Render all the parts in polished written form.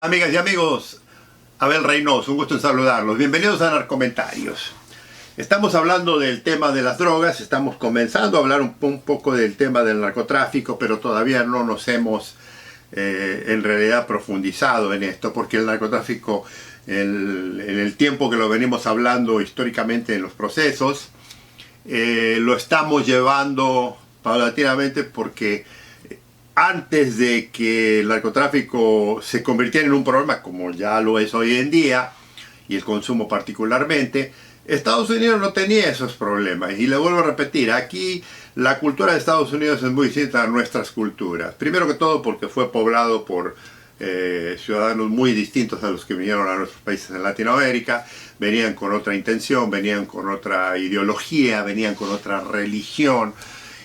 Amigas y amigos, Abel Reynoso, un gusto en saludarlos. Bienvenidos a Narcomentarios. Estamos hablando del tema de las drogas, estamos comenzando a hablar un poco del tema del narcotráfico, pero todavía no nos hemos en realidad profundizado en esto, porque el narcotráfico, en el tiempo que lo venimos hablando históricamente en los procesos, lo estamos llevando paulatinamente porque antes de que el narcotráfico se convirtiera en un problema como ya lo es hoy en día, y el consumo particularmente, Estados Unidos no tenía esos problemas. Y le vuelvo a repetir, aquí la cultura de Estados Unidos es muy distinta a nuestras culturas. Primero que todo porque fue poblado por ciudadanos muy distintos a los que vinieron a nuestros países en Latinoamérica. Venían con otra intención, venían con otra ideología, venían con otra religión.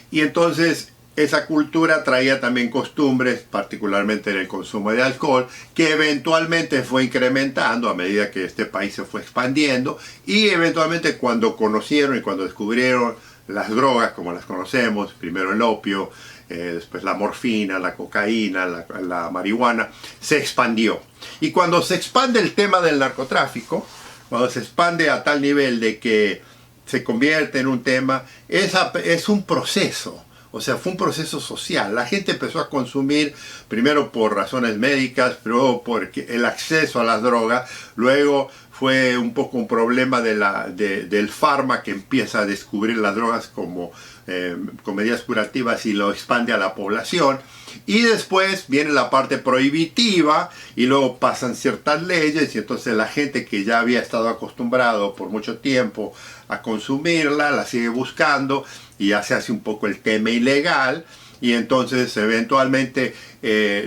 Y entonces esa cultura traía también costumbres, particularmente en el consumo de alcohol, que eventualmente fue incrementando a medida que este país se fue expandiendo, y eventualmente cuando conocieron y cuando descubrieron las drogas como las conocemos, primero el opio, después la morfina, la cocaína, la marihuana, se expandió. Y cuando se expande el tema del narcotráfico, cuando se expande a tal nivel de que se convierte en un tema, es un proceso. O sea, fue un proceso social. La gente empezó a consumir, primero por razones médicas, pero por el acceso a las drogas. Luego fue un poco un problema del fármaco, que empieza a descubrir las drogas como con medidas curativas y lo expande a la población. Y después viene la parte prohibitiva y luego pasan ciertas leyes, y entonces la gente que ya había estado acostumbrado por mucho tiempo a consumirla, la sigue buscando y ya se hace un poco el tema ilegal. Y entonces eventualmente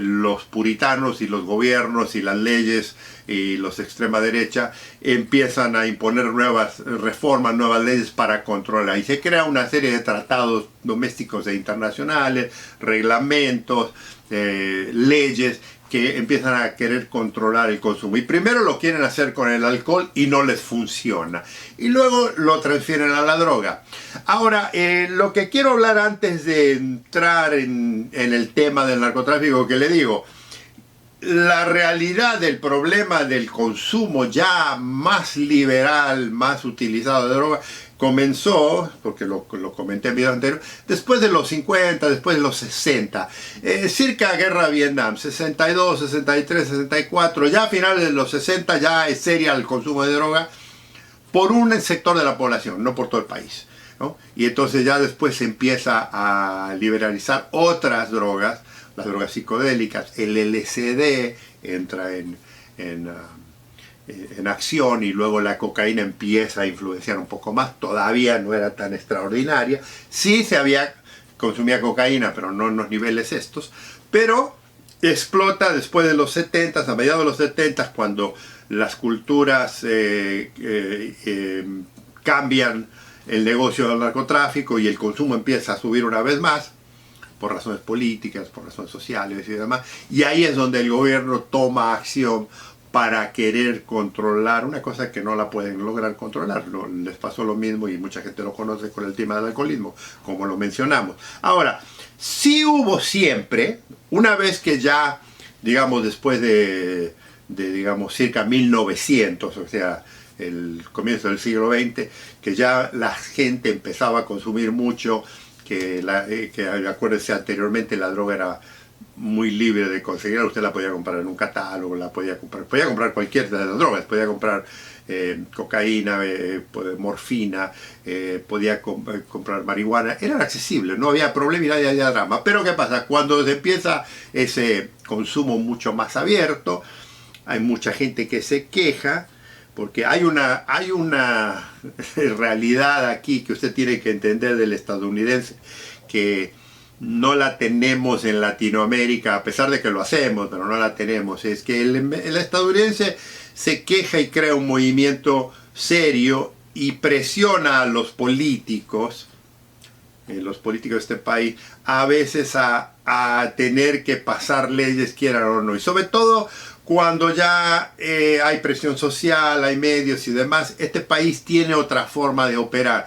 los puritanos y los gobiernos y las leyes y los de extrema derecha empiezan a imponer nuevas reformas, nuevas leyes para controlar. Y se crea una serie de tratados domésticos e internacionales, reglamentos, leyes que empiezan a querer controlar el consumo. Y primero lo quieren hacer con el alcohol y no les funciona. Y luego lo transfieren a la droga. Ahora, lo que quiero hablar antes de entrar en el tema del narcotráfico, que le digo, la realidad del problema del consumo ya más liberal, más utilizado de droga, comenzó, porque lo comenté en video anterior, después de los 50, después de los 60, circa Guerra de Vietnam, 62, 63, 64, ya a finales de los 60 ya es seria el consumo de droga por un sector de la población, no por todo el país, ¿no? Y entonces ya después se empieza a liberalizar otras drogas, las drogas psicodélicas, el LSD entra en acción, y luego la cocaína empieza a influenciar un poco más. Todavía no era tan extraordinaria. Sí consumía cocaína, pero no en los niveles estos. Pero explota después de los 70, a mediados de los 70, cuando las culturas cambian el negocio del narcotráfico y el consumo empieza a subir una vez más, por razones políticas, por razones sociales y demás. Y ahí es donde el gobierno toma acción para querer controlar una cosa que no la pueden lograr controlar. Les pasó lo mismo, y mucha gente lo conoce, con el tema del alcoholismo, como lo mencionamos. Ahora, sí hubo siempre, una vez que ya, digamos, después de digamos, circa 1900, o sea, el comienzo del siglo XX, que ya la gente empezaba a consumir mucho, que acuérdense, anteriormente la droga era muy libre de conseguir. Usted la podía comprar en un catálogo, podía comprar cualquier de las drogas, podía comprar cocaína, morfina, podía comprar marihuana, eran accesibles, no había problema y nadie había drama. Pero ¿qué pasa? Cuando se empieza ese consumo mucho más abierto, hay mucha gente que se queja, porque hay una realidad aquí que usted tiene que entender del estadounidense, que no la tenemos en Latinoamérica, a pesar de que lo hacemos, pero no la tenemos. Es que el estadounidense se queja y crea un movimiento serio y presiona a los políticos de este país, a veces a tener que pasar leyes, quieran o no. Y sobre todo cuando ya hay presión social, hay medios y demás, este país tiene otra forma de operar.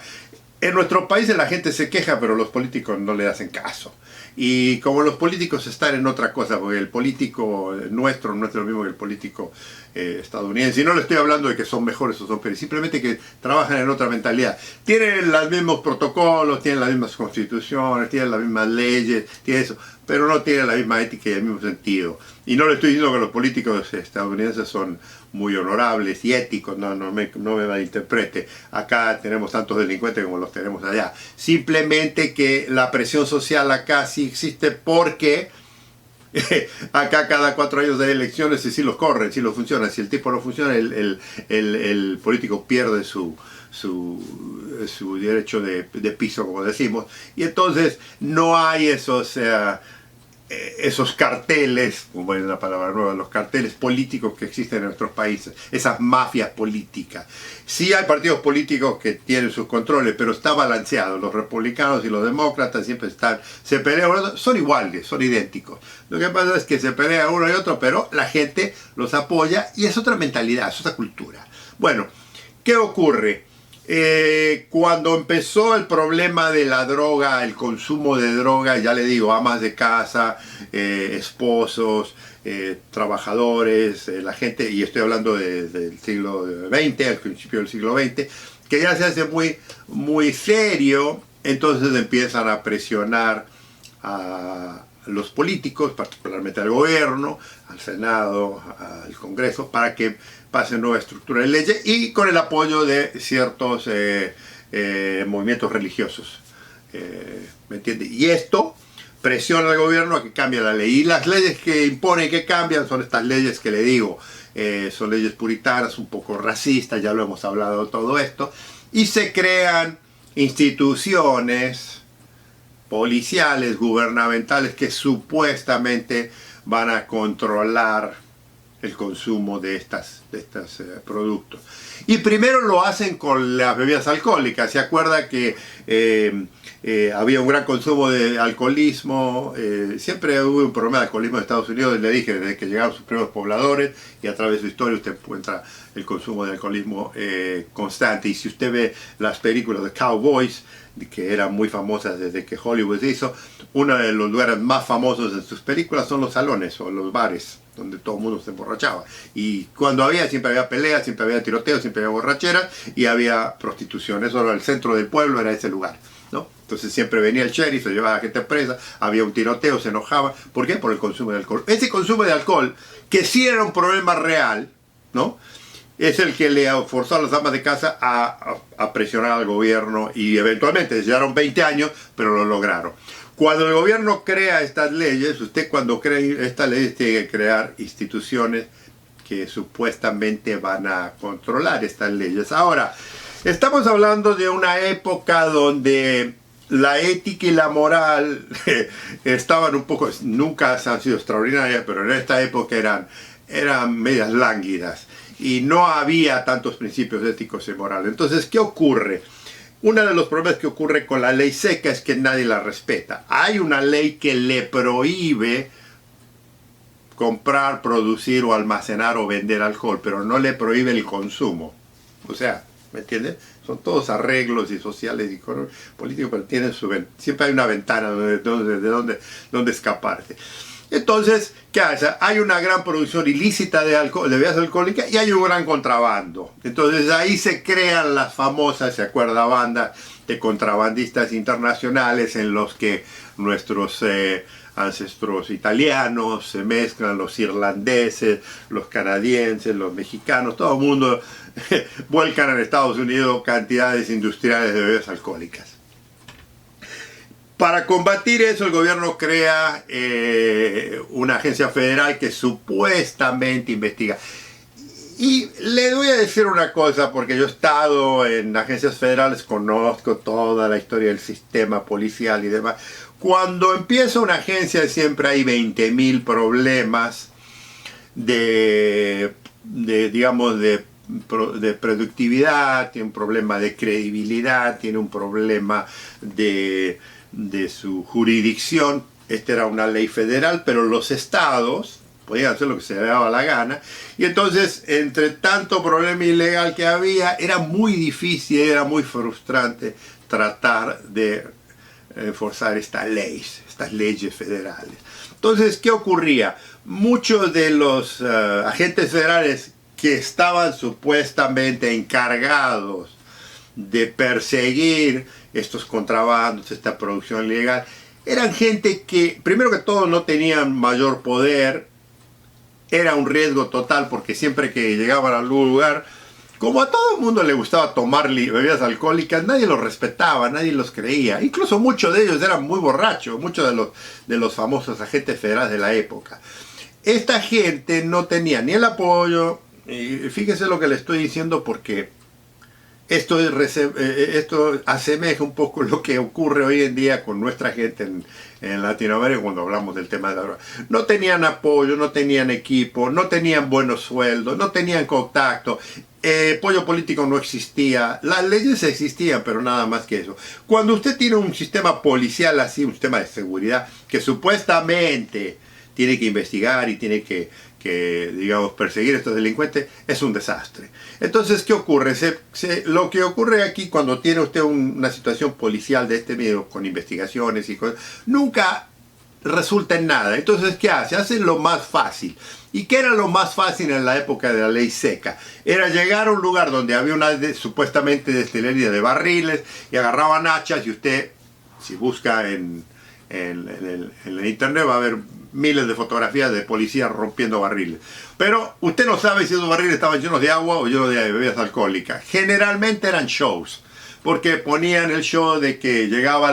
En nuestro país la gente se queja, pero los políticos no le hacen caso. Y como los políticos están en otra cosa, porque el político nuestro no es lo mismo que el político estadounidense, y no le estoy hablando de que son mejores o son peores, simplemente que trabajan en otra mentalidad. Tienen los mismos protocolos, tienen las mismas constituciones, tienen las mismas leyes, tienen eso, pero no tienen la misma ética y el mismo sentido. Y no le estoy diciendo que los políticos estadounidenses son muy honorables y éticos, no me malinterprete. Acá tenemos tantos delincuentes como los tenemos allá. Simplemente que la presión social acá sí existe porque acá cada 4 años de elecciones y si los corren, si los funciona. Si el tipo no funciona, el político pierde su derecho de piso, como decimos. Y entonces no hay esos carteles, como es la palabra nueva, los carteles políticos que existen en nuestros países, esas mafias políticas. Sí hay partidos políticos que tienen sus controles, pero está balanceado. Los republicanos y los demócratas siempre se pelean, son iguales, son idénticos. Lo que pasa es que se pelean uno y otro, pero la gente los apoya y es otra mentalidad, es otra cultura. Bueno, ¿qué ocurre? Cuando empezó el problema de la droga, el consumo de droga, ya le digo, amas de casa, esposos, trabajadores, la gente, y estoy hablando del siglo XX, al principio del siglo XX, que ya se hace muy serio, entonces empiezan a presionar a los políticos, particularmente al gobierno, al Senado, al Congreso, para que pase nueva estructura de leyes y con el apoyo de ciertos movimientos religiosos. ¿Me entiende? Y esto presiona al gobierno a que cambie la ley. Y las leyes que impone y que cambian son estas leyes que le digo. Son leyes puritanas, un poco racistas, ya lo hemos hablado de todo esto. Y se crean instituciones policiales, gubernamentales, que supuestamente van a controlar el consumo de estos productos. Y primero lo hacen con las bebidas alcohólicas. ¿Se acuerda que había un gran consumo de alcoholismo? Siempre hubo un problema de alcoholismo en Estados Unidos, le dije, desde que llegaron sus primeros pobladores, y a través de su historia usted encuentra el consumo de alcoholismo constante. Y si usted ve las películas de Cowboys, que eran muy famosas desde que Hollywood se hizo, uno de los lugares más famosos de sus películas son los salones o los bares, donde todo el mundo se emborrachaba. Y cuando siempre había peleas, siempre había tiroteos, siempre había borracheras y había prostitución. Eso era el centro del pueblo, era ese lugar, ¿no? Entonces siempre venía el sheriff, se llevaba a la gente presa, había un tiroteo, se enojaba. ¿Por qué? Por el consumo de alcohol. Ese consumo de alcohol, que sí era un problema real, ¿no?, es el que le forzó a las amas de casa a presionar al gobierno y eventualmente llevaron 20 años, pero lo lograron. Cuando el gobierno crea estas leyes, usted cuando crea estas leyes tiene que crear instituciones que supuestamente van a controlar estas leyes. Ahora, estamos hablando de una época donde la ética y la moral estaban un poco, nunca han sido extraordinarias, pero en esta época eran medias lánguidas. Y no había tantos principios éticos y morales. Entonces, ¿qué ocurre? Uno de los problemas que ocurre con la ley seca es que nadie la respeta. Hay una ley que le prohíbe comprar, producir o almacenar o vender alcohol, pero no le prohíbe el consumo. O sea, ¿me entiendes? Son todos arreglos y sociales y políticos, pero tienen siempre hay una ventana de donde escaparse. Entonces, ¿qué hace? Hay una gran producción ilícita de bebidas alcohólicas y hay un gran contrabando. Entonces ahí se crean las famosas, ¿se acuerda?, bandas de contrabandistas internacionales en los que nuestros ancestros italianos se mezclan, los irlandeses, los canadienses, los mexicanos, todo el mundo vuelcan en Estados Unidos cantidades industriales de bebidas alcohólicas. Para combatir eso, el gobierno crea una agencia federal que supuestamente investiga. Y le voy a decir una cosa, porque yo he estado en agencias federales, conozco toda la historia del sistema policial y demás. Cuando empieza una agencia siempre hay 20.000 problemas de productividad, tiene un problema de credibilidad, tiene un problema de su jurisdicción. Esta era una ley federal, pero los estados podían hacer lo que se les daba la gana, y entonces entre tanto problema ilegal que había, era muy difícil, era muy frustrante tratar de enforzar estas leyes federales. Entonces, ¿qué ocurría? Muchos de los agentes federales que estaban supuestamente encargados de perseguir estos contrabandos, esta producción ilegal, eran gente que, primero que todo, no tenían mayor poder, era un riesgo total porque siempre que llegaban a algún lugar, como a todo el mundo le gustaba tomar bebidas alcohólicas, nadie los respetaba, nadie los creía. Incluso muchos de ellos eran muy borrachos, muchos de los famosos agentes federales de la época. Esta gente no tenía ni el apoyo, y fíjese lo que le estoy diciendo porque esto asemeja un poco lo que ocurre hoy en día con nuestra gente en Latinoamérica cuando hablamos del tema de la droga. No tenían apoyo, no tenían equipo, no tenían buenos sueldos, no tenían contacto. Apoyo político no existía, las leyes existían, pero nada más que eso. Cuando usted tiene un sistema policial así, un sistema de seguridad, que supuestamente tiene que investigar y tiene que digamos, perseguir a estos delincuentes, es un desastre. Entonces, ¿qué ocurre? Lo que ocurre aquí cuando tiene usted una situación policial de este medio, con investigaciones y cosas, nunca resulta en nada. Entonces, ¿qué hace? Hace lo más fácil. ¿Y qué era lo más fácil en la época de la ley seca? Era llegar a un lugar donde había una supuestamente destilería de barriles y agarraban hachas y usted, si busca en el internet, va a ver miles de fotografías de policías rompiendo barriles. Pero usted no sabe si esos barriles estaban llenos de agua o llenos de bebidas alcohólicas. Generalmente eran shows, porque ponían el show de que llegaba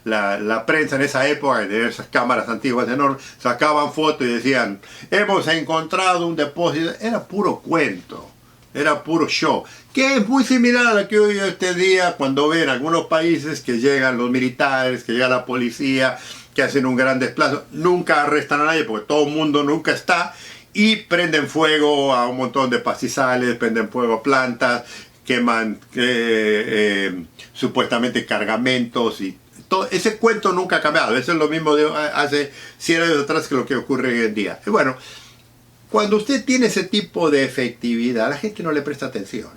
la prensa en esa época, de esas cámaras antiguas enormes, sacaban fotos y decían, hemos encontrado un depósito. Era puro cuento, era puro show, que es muy similar a lo que hoy este día cuando ven algunos países que llegan los militares, que llega la policía, que hacen un gran desplazo, nunca arrestan a nadie porque todo el mundo nunca está, y prenden fuego a un montón de pastizales, prenden fuego a plantas, queman supuestamente cargamentos, y todo ese cuento nunca ha cambiado. Eso es lo mismo de hace 100 años atrás que lo que ocurre hoy en día. Y bueno, cuando usted tiene ese tipo de efectividad, la gente no le presta atención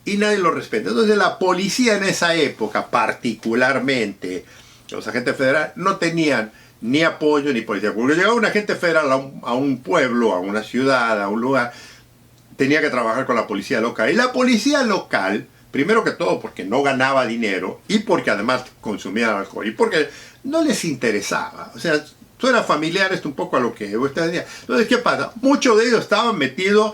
y nadie lo respeta. Entonces la policía en esa época, particularmente los agentes federales, no tenían ni apoyo ni policía. Cuando llegaba un agente federal a un pueblo, a una ciudad, a un lugar, tenía que trabajar con la policía local. Y la policía local, primero que todo porque no ganaba dinero y porque además consumía alcohol y porque no les interesaba. O sea, suena familiar esto un poco a lo que usted decía. Entonces, ¿qué pasa? Muchos de ellos estaban metidos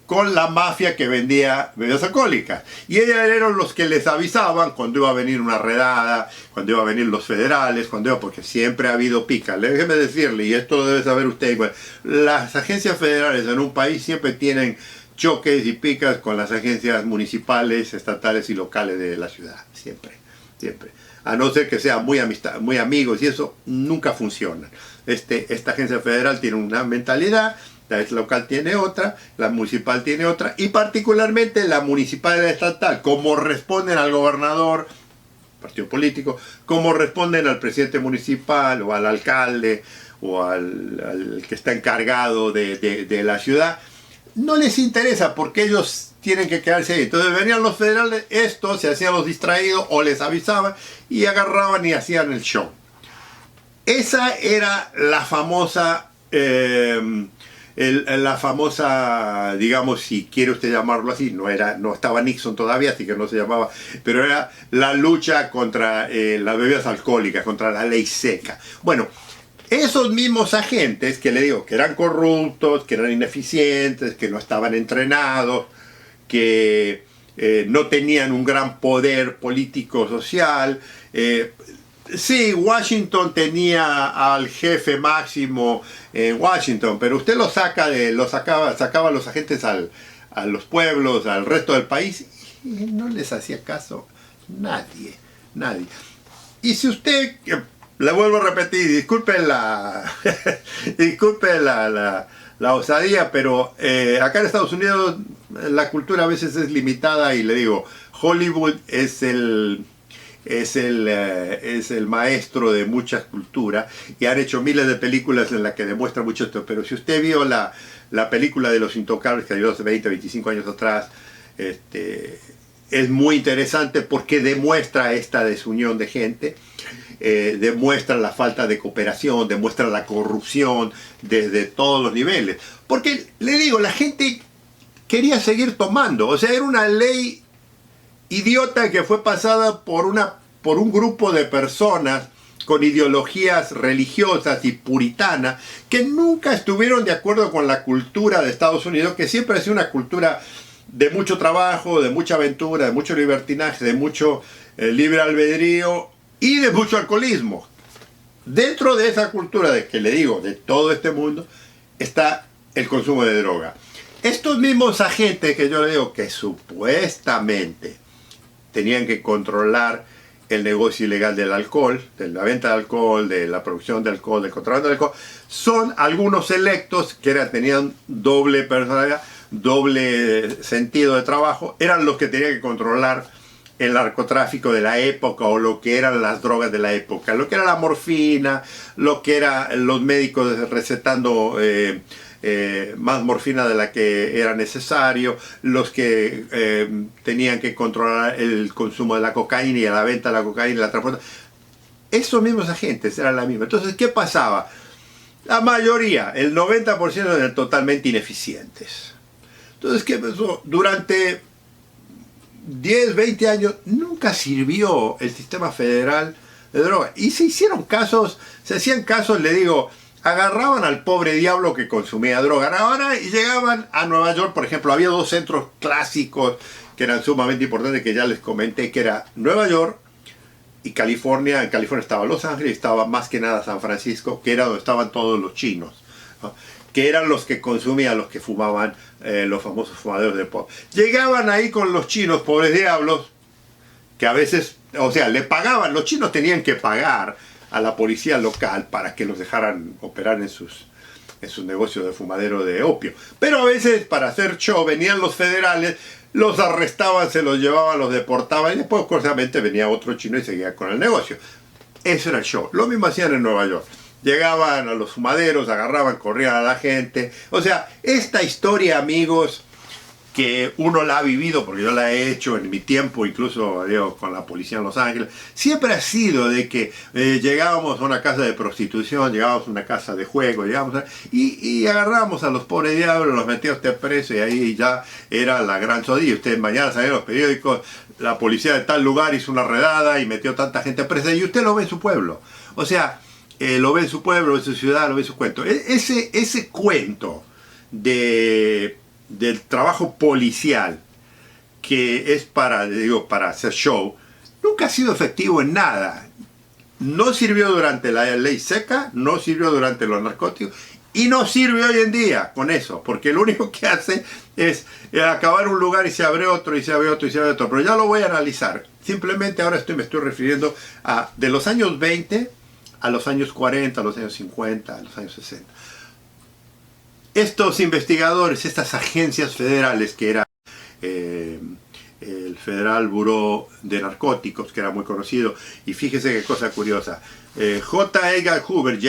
con la mafia que vendía bebidas alcohólicas. Y ellos eran los que les avisaban cuando iba a venir una redada, cuando iba a venir los federales, porque siempre ha habido picas. Déjeme decirle, y esto lo debe saber usted, las agencias federales en un país siempre tienen choques y picas con las agencias municipales, estatales y locales de la ciudad. Siempre, siempre. A no ser que sean muy amigos, y eso nunca funciona. Esta agencia federal tiene una mentalidad, la local tiene otra, la municipal tiene otra, y particularmente la municipal y la estatal, como responden al gobernador, partido político, como responden al presidente municipal o al alcalde o al que está encargado de la ciudad, no les interesa porque ellos tienen que quedarse ahí. Entonces venían los federales, estos se hacían los distraídos o les avisaban y agarraban y hacían el show. Esa era la famosa digamos, si quiere usted llamarlo así, no estaba Nixon todavía, así que no se llamaba, pero era la lucha contra las bebidas alcohólicas, contra la ley seca. Bueno, esos mismos agentes que le digo que eran corruptos, que eran ineficientes, que no estaban entrenados, que no tenían un gran poder político social. Sí, Washington tenía al jefe máximo en Washington, pero usted sacaba a los agentes a los pueblos, al resto del país, y no les hacía caso nadie. Y si usted, le vuelvo a repetir, disculpe la osadía, pero acá en Estados Unidos la cultura a veces es limitada, y le digo, Hollywood es el maestro de muchas culturas y han hecho miles de películas en las que demuestra mucho esto. Pero si usted vio la película de Los Intocables que salió hace 20, 25 años atrás, es muy interesante porque demuestra esta desunión de gente. demuestra la falta de cooperación, demuestra la corrupción desde todos los niveles. Porque, le digo, la gente quería seguir tomando. O sea, era una ley idiota que fue pasada por un grupo de personas con ideologías religiosas y puritanas que nunca estuvieron de acuerdo con la cultura de Estados Unidos, que siempre ha sido una cultura de mucho trabajo, de mucha aventura, de mucho libertinaje, de mucho libre albedrío y de mucho alcoholismo. Dentro de esa cultura de que le digo, de todo este mundo, está el consumo de droga. Estos mismos agentes que yo le digo que supuestamente tenían que controlar el negocio ilegal del alcohol, de la venta de alcohol, de la producción de alcohol, del contrabando de alcohol, son algunos electos que tenían doble personalidad, doble sentido de trabajo, eran los que tenían que controlar el narcotráfico de la época o lo que eran las drogas de la época, lo que era la morfina, lo que eran los médicos recetando más morfina de la que era necesario, los que tenían que controlar el consumo de la cocaína y la venta de la cocaína y la transportación. Esos mismos agentes eran la misma. Entonces, ¿qué pasaba? La mayoría, el 90% eran totalmente ineficientes. Entonces, ¿qué pasó? Durante 10, 20 años nunca sirvió el sistema federal de droga. Y se hicieron casos, se hacían casos, le digo, agarraban al pobre diablo que consumía droga. Ahora llegaban a Nueva York, por ejemplo, había dos centros clásicos que eran sumamente importantes, que ya les comenté, que era Nueva York y California. En California estaba Los Ángeles, estaba más que nada San Francisco, que era donde estaban todos los chinos, ¿no? Que eran los que consumían, los que fumaban, los famosos fumadores de pot. Llegaban ahí con los chinos, pobres diablos, que a veces, o sea, le pagaban, los chinos tenían que pagar a la policía local para que los dejaran operar en sus negocios de fumadero de opio. Pero a veces, para hacer show, venían los federales, los arrestaban, se los llevaban, los deportaban, y después, curiosamente, venía otro chino y seguía con el negocio. Eso era el show. Lo mismo hacían en Nueva York. Llegaban a los fumaderos, agarraban, corrían a la gente. O sea, esta historia, amigos, que uno la ha vivido, porque yo la he hecho en mi tiempo, incluso digo, con la policía en Los Ángeles, siempre ha sido de que llegábamos a una casa de prostitución, llegábamos a una casa de juego, y agarramos a los pobres diablos, los metíamos usted preso, y ahí ya era la gran sodilla. Usted mañana salían los periódicos, la policía de tal lugar hizo una redada y metió tanta gente presa, y usted lo ve en su pueblo. O sea, lo ve en su pueblo, lo ve en su ciudad, lo ve en su cuento. Ese cuento del trabajo policial, que es para hacer show, nunca ha sido efectivo en nada. No sirvió durante la ley seca, no sirvió durante los narcóticos, y no sirve hoy en día con eso, porque lo único que hace es acabar un lugar y se abre otro, y se abre otro, y se abre otro. Pero ya lo voy a analizar. Simplemente ahora me estoy refiriendo de los años 20 a los años 40, a los años 50, a los años 60. Estos investigadores, estas agencias federales, que era el Federal Bureau de Narcóticos, que era muy conocido, y fíjese qué cosa curiosa, J. Edgar Hoover,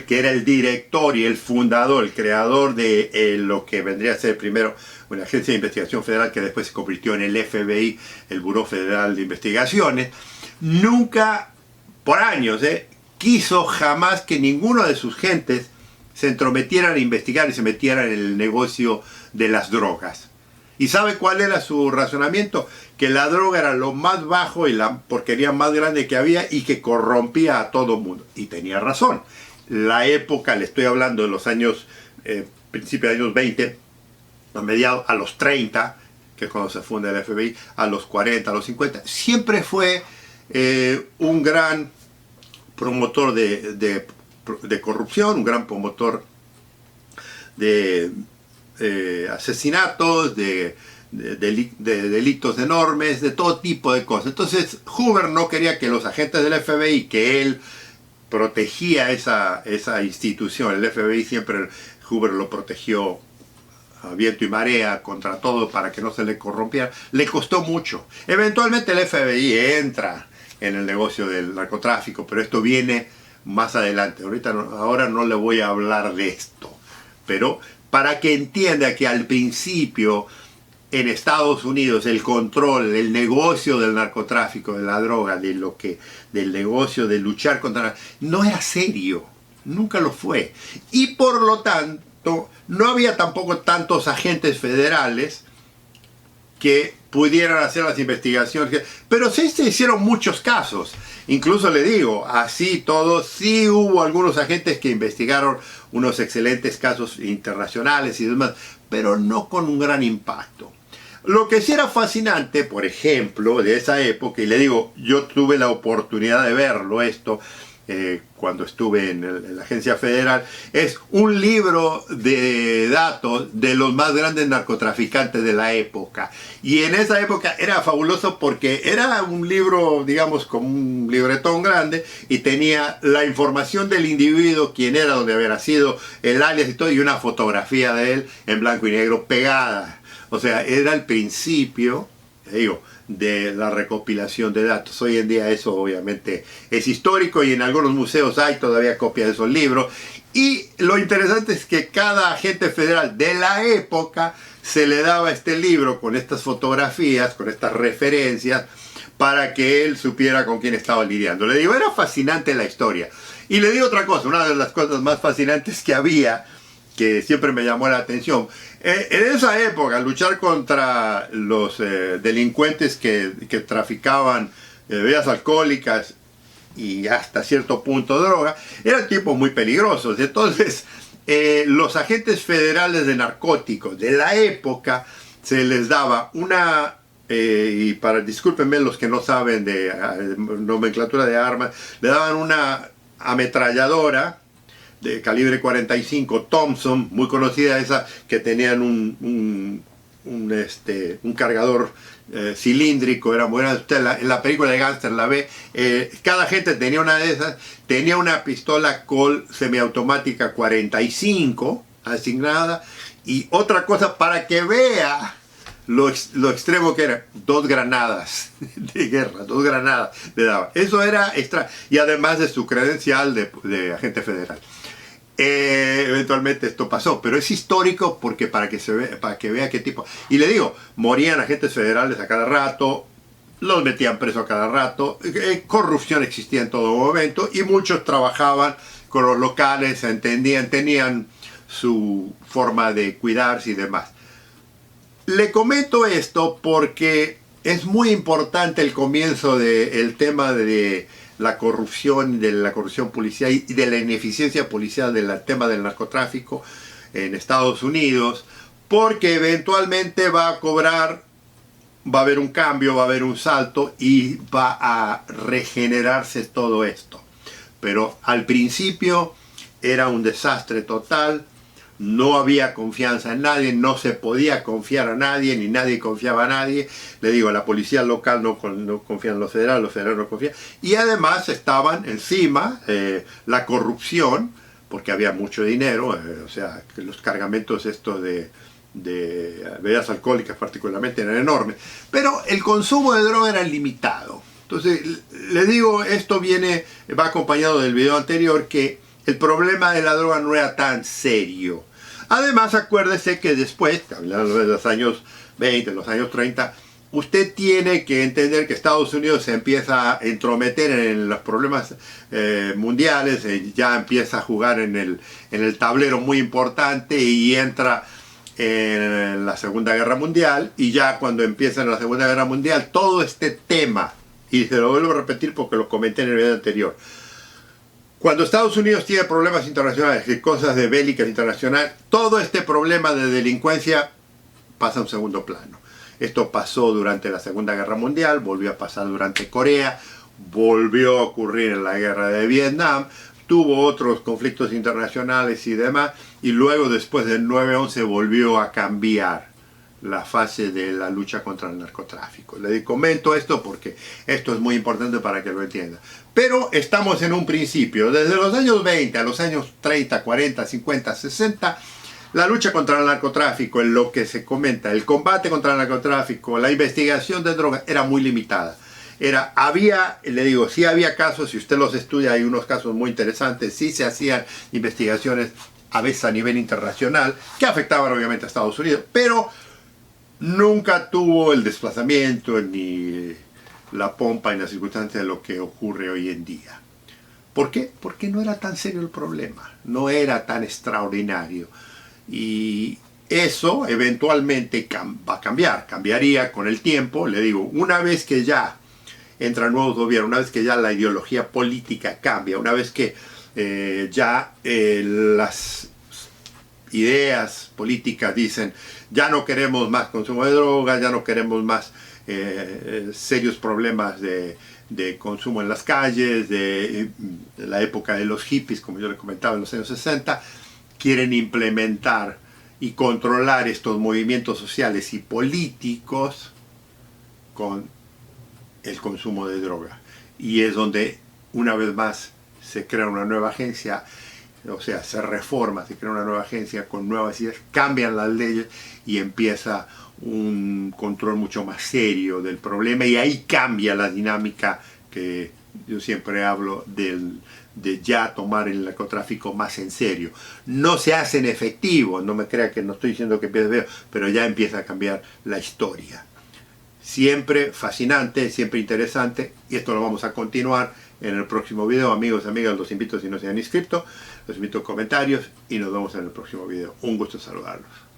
que era el director y el fundador, el creador de lo que vendría a ser primero una agencia de investigación federal, que después se convirtió en el FBI, el Buró Federal de Investigaciones, nunca, por años, quiso jamás que ninguno de sus gentes se entrometieran a investigar y se metieran en el negocio de las drogas. ¿Y sabe cuál era su razonamiento? Que la droga era lo más bajo y la porquería más grande que había y que corrompía a todo mundo. Y tenía razón. La época, le estoy hablando de los años, principios de los años 20, a los 30, que es cuando se funda el FBI, a los 40, a los 50, siempre fue un gran promotor de corrupción, un gran promotor de asesinatos, de delitos enormes, de todo tipo de cosas. Entonces Hoover no quería que los agentes del FBI, que él protegía esa institución, el FBI siempre, Hoover lo protegió a viento y marea contra todo para que no se le corrompiera, le costó mucho. Eventualmente el FBI entra en el negocio del narcotráfico, pero esto viene más adelante. Ahora no le voy a hablar de esto, pero para que entienda que al principio en Estados Unidos el control, el negocio del narcotráfico, de la droga, del negocio de luchar contra, no era serio, nunca lo fue. Y por lo tanto, no había tampoco tantos agentes federales que pudieran hacer las investigaciones, pero sí se hicieron muchos casos. Incluso le digo, así todo, sí hubo algunos agentes que investigaron unos excelentes casos internacionales y demás, pero no con un gran impacto. Lo que sí era fascinante, por ejemplo, de esa época, y le digo, yo tuve la oportunidad de verlo esto, cuando estuve en la agencia federal, es un libro de datos de los más grandes narcotraficantes de la época. Y en esa época era fabuloso porque era un libro, digamos, como un libretón grande, y tenía la información del individuo, quién era, dónde había nacido, el alias y todo, y una fotografía de él en blanco y negro pegada. O sea, era el principio, digo, de la recopilación de datos. Hoy en día eso obviamente es histórico y en algunos museos hay todavía copias de esos libros. Y lo interesante es que cada agente federal de la época se le daba este libro con estas fotografías, con estas referencias, para que él supiera con quién estaba lidiando. Le digo, era fascinante la historia. Y le digo otra cosa, una de las cosas más fascinantes que había, que siempre me llamó la atención. En esa época, luchar contra los delincuentes que traficaban bebidas alcohólicas y hasta cierto punto droga, eran tipos muy peligrosos. Entonces, los agentes federales de narcóticos de la época se les daba una, y discúlpenme los que no saben de nomenclatura de armas, le daban una ametralladora de calibre 45 Thompson, muy conocida esa, que tenían un cargador cilíndrico, era buena. Usted en la película de Gangster la ve, cada gente tenía una de esas, tenía una pistola Colt semiautomática 45 asignada, y otra cosa para que vea lo extremo que era, 2 granadas de guerra, 2 granadas le daban. Eso era extra, y además de su credencial de agente federal. Eventualmente esto pasó, pero es histórico porque para que vea qué tipo. Y le digo, morían agentes federales a cada rato, los metían presos a cada rato, corrupción existía en todo momento, y muchos trabajaban con los locales, entendían, tenían su forma de cuidarse y demás. Le comento esto porque es muy importante el comienzo del tema de la corrupción policial y de la ineficiencia policial del tema del narcotráfico en Estados Unidos, porque eventualmente va a haber un cambio, va a haber un salto y va a regenerarse todo esto. Pero al principio era un desastre total, no había confianza en nadie, no se podía confiar a nadie, ni nadie confiaba a nadie. Le digo, la policía local no confía en los federales no confían. Y además estaban encima la corrupción, porque había mucho dinero, o sea, que los cargamentos estos de bebidas alcohólicas particularmente eran enormes. Pero el consumo de droga era limitado. Entonces, le digo, esto va acompañado del video anterior, que el problema de la droga no era tan serio. Además, acuérdese que después, hablando de los años 20, los años 30, usted tiene que entender que Estados Unidos se empieza a entrometer en los problemas mundiales, ya empieza a jugar en el tablero muy importante y entra en la Segunda Guerra Mundial, y ya cuando empieza en la Segunda Guerra Mundial, todo este tema, y se lo vuelvo a repetir porque lo comenté en el video anterior, cuando Estados Unidos tiene problemas internacionales y cosas de bélicas internacionales, todo este problema de delincuencia pasa a un segundo plano. Esto pasó durante la Segunda Guerra Mundial, volvió a pasar durante Corea, volvió a ocurrir en la Guerra de Vietnam, tuvo otros conflictos internacionales y demás, y luego después del 9/11 volvió a cambiar la fase de la lucha contra el narcotráfico. Le comento esto porque esto es muy importante para que lo entienda. Pero estamos en un principio. Desde los años 20 a los años 30, 40, 50, 60, la lucha contra el narcotráfico, en lo que se comenta, el combate contra el narcotráfico, la investigación de drogas, era muy limitada. Le digo, sí había casos, si usted los estudia, hay unos casos muy interesantes, sí se hacían investigaciones a veces a nivel internacional, que afectaban obviamente a Estados Unidos, pero nunca tuvo el desplazamiento ni la pompa en las circunstancias de lo que ocurre hoy en día. ¿Por qué? Porque no era tan serio el problema, no era tan extraordinario. Y eso eventualmente va a cambiar, cambiaría con el tiempo. Le digo, una vez que ya entran nuevos gobiernos, una vez que ya la ideología política cambia, una vez que las ideas políticas dicen ya no queremos más consumo de drogas, ya no queremos más serios problemas de consumo en las calles, de la época de los hippies, como yo le comentaba, en los años 60, quieren implementar y controlar estos movimientos sociales y políticos con el consumo de droga. Y es donde, una vez más, se crea una nueva agencia, o sea, se reforma, se crea una nueva agencia con nuevas ideas, cambian las leyes y empieza un control mucho más serio del problema, y ahí cambia la dinámica que yo siempre hablo de ya tomar el narcotráfico más en serio. No se hacen efectivos, no me crea que no estoy diciendo que empiece feo, pero ya empieza a cambiar la historia. Siempre fascinante, siempre interesante, y esto lo vamos a continuar en el próximo video. Amigos y amigas, los invito, si no se han inscrito, los invito a comentarios y nos vemos en el próximo video. Un gusto saludarlos.